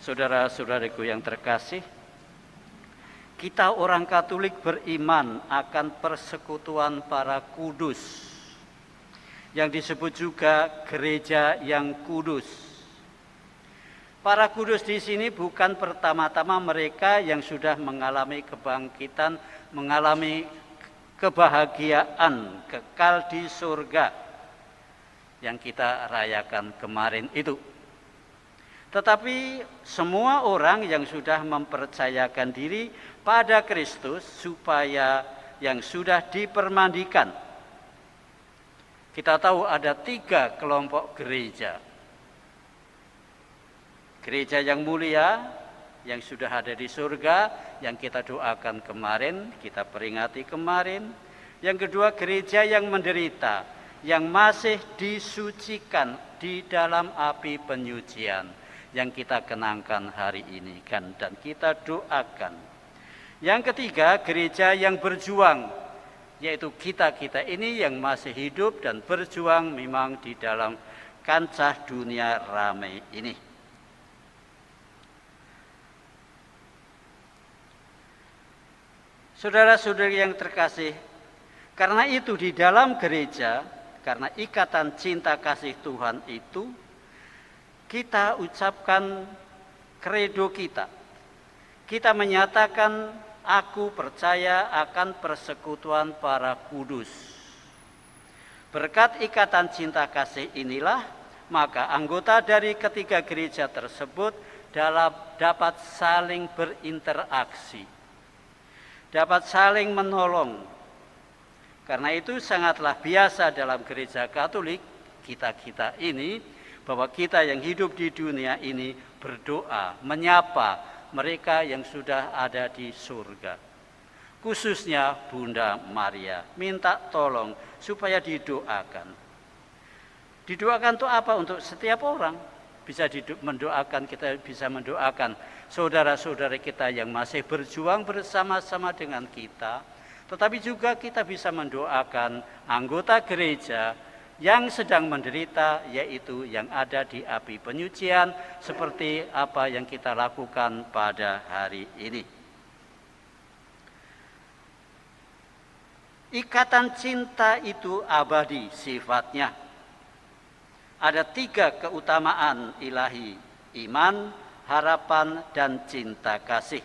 Saudara-saudariku yang terkasih, kita orang Katolik beriman akan persekutuan para kudus, yang disebut juga gereja yang kudus. Para kudus di sini bukan pertama-tama mereka yang sudah mengalami kebangkitan, mengalami kebahagiaan kekal di surga yang kita rayakan kemarin itu. Tetapi semua orang yang sudah mempercayakan diri pada Kristus supaya yang sudah dipermandikan. Kita tahu ada 3 kelompok gereja. Gereja yang mulia, yang sudah ada di surga, yang kita doakan kemarin, kita peringati kemarin. Yang kedua, gereja yang menderita, yang masih disucikan di dalam api penyucian, yang kita kenangkan hari ini kan, dan kita doakan. Yang ketiga, gereja yang berjuang, yaitu kita-kita ini yang masih hidup dan berjuang memang di dalam kancah dunia ramai ini. Saudara-saudari yang terkasih, karena itu di dalam gereja, karena ikatan cinta kasih Tuhan itu, kita ucapkan kredo kita. Kita menyatakan, aku percaya akan persekutuan para kudus. Berkat ikatan cinta kasih inilah, maka anggota dari ketiga gereja tersebut dapat saling berinteraksi, dapat saling menolong. Karena itu sangatlah biasa dalam gereja Katolik kita-kita ini, bahwa kita yang hidup di dunia ini berdoa, menyapa mereka yang sudah ada di surga. Khususnya Bunda Maria, minta tolong supaya didoakan. Didoakan itu apa? Untuk setiap orang. Bisa mendoakan, kita bisa mendoakan saudara-saudara kita yang masih berjuang bersama-sama dengan kita. Tetapi juga kita bisa mendoakan anggota gereja yang sedang menderita, yaitu yang ada di api penyucian, seperti apa yang kita lakukan pada hari ini. Ikatan cinta itu abadi sifatnya. Ada 3 keutamaan ilahi: iman, harapan, dan cinta kasih.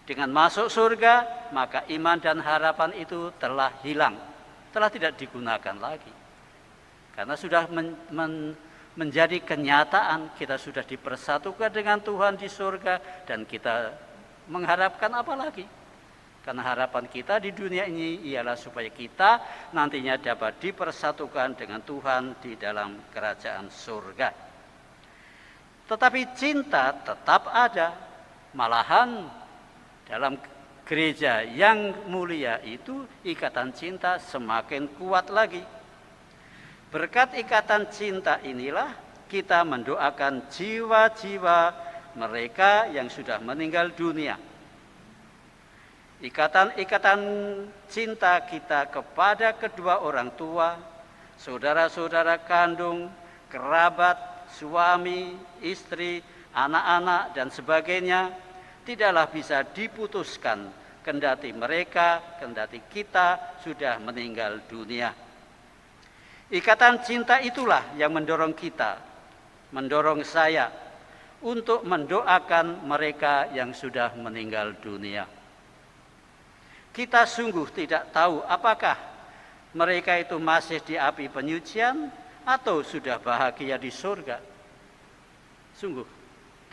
Dengan masuk surga, maka iman dan harapan itu telah hilang, telah tidak digunakan lagi. Karena sudah menjadi kenyataan, kita sudah dipersatukan dengan Tuhan di surga, dan kita mengharapkan apa lagi? Karena harapan kita di dunia ini ialah supaya kita nantinya dapat dipersatukan dengan Tuhan di dalam kerajaan surga. Tetapi cinta tetap ada. Malahan dalam gereja yang mulia itu ikatan cinta semakin kuat lagi. Berkat ikatan cinta inilah kita mendoakan jiwa-jiwa mereka yang sudah meninggal dunia. Ikatan-ikatan cinta kita kepada kedua orang tua, saudara-saudara kandung, kerabat, suami, istri, anak-anak, dan sebagainya tidaklah bisa diputuskan kendati kita sudah meninggal dunia. Ikatan cinta itulah yang mendorong kita, mendorong saya untuk mendoakan mereka yang sudah meninggal dunia. Kita sungguh tidak tahu apakah mereka itu masih di api penyucian atau sudah bahagia di surga. Sungguh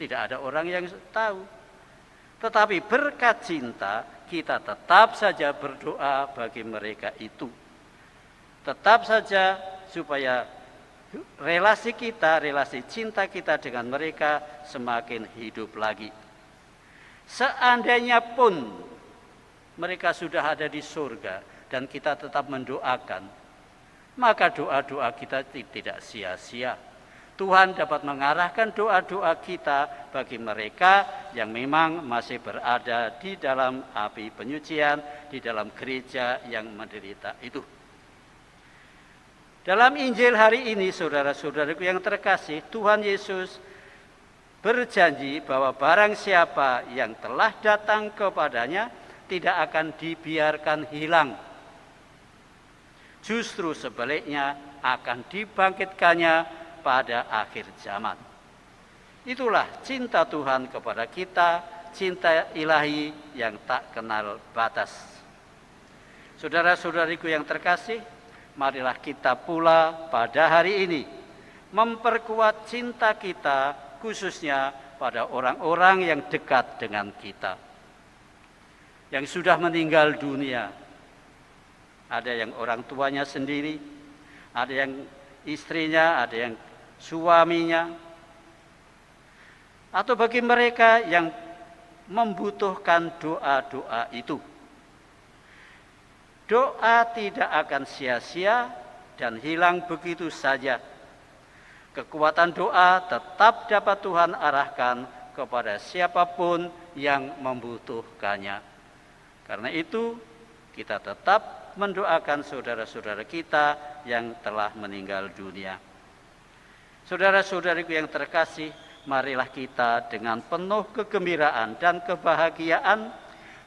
tidak ada orang yang tahu. Tetapi berkat cinta kita tetap saja berdoa bagi mereka itu. Tetap saja supaya relasi kita, relasi cinta kita dengan mereka semakin hidup lagi. Seandainya pun mereka sudah ada di surga dan kita tetap mendoakan, maka doa-doa kita tidak sia-sia. Tuhan dapat mengarahkan doa-doa kita bagi mereka yang memang masih berada di dalam api penyucian, di dalam gereja yang menderita itu. Dalam Injil hari ini, saudara-saudaraku yang terkasih, Tuhan Yesus berjanji bahwa barang siapa yang telah datang kepadanya tidak akan dibiarkan hilang. Justru sebaliknya akan dibangkitkannya pada akhir zaman. Itulah cinta Tuhan kepada kita, cinta ilahi yang tak kenal batas. Saudara-saudariku yang terkasih, marilah kita pula pada hari ini memperkuat cinta kita khususnya pada orang-orang yang dekat dengan kita, yang sudah meninggal dunia. Ada yang orang tuanya sendiri, ada yang istrinya, ada yang suaminya, atau bagi mereka yang membutuhkan doa-doa itu. Doa tidak akan sia-sia dan hilang begitu saja. Kekuatan doa tetap dapat Tuhan arahkan kepada siapapun yang membutuhkannya. Karena itu, kita tetap mendoakan saudara-saudara kita yang telah meninggal dunia. Saudara-saudariku yang terkasih, marilah kita dengan penuh kegembiraan dan kebahagiaan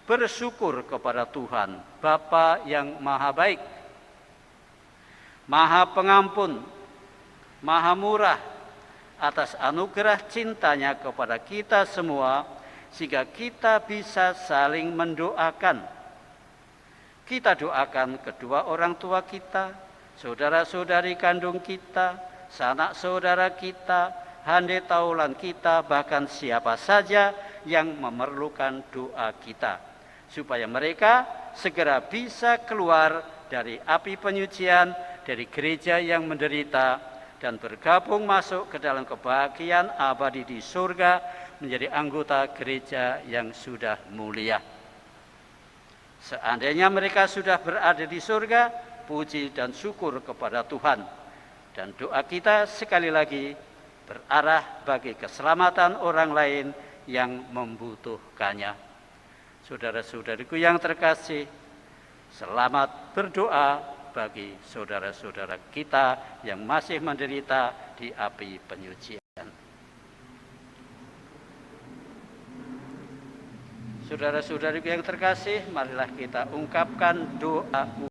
bersyukur kepada Tuhan, Bapa yang Maha Baik, Maha Pengampun, Maha Murah, atas anugerah cintanya kepada kita semua, sehingga kita bisa saling mendoakan. Kita doakan kedua orang tua kita, saudara-saudari kandung kita, sanak saudara kita, handai taulan kita, bahkan siapa saja yang memerlukan doa kita, supaya mereka segera bisa keluar dari api penyucian, dari gereja yang menderita, dan bergabung masuk ke dalam kebahagiaan abadi di surga, menjadi anggota gereja yang sudah mulia. Seandainya mereka sudah berada di surga, puji dan syukur kepada Tuhan. Dan doa kita sekali lagi berarah bagi keselamatan orang lain yang membutuhkannya. Saudara-saudariku yang terkasih, selamat berdoa bagi saudara-saudara kita yang masih menderita di api penyucian. Saudara-saudariku yang terkasih, marilah kita ungkapkan doa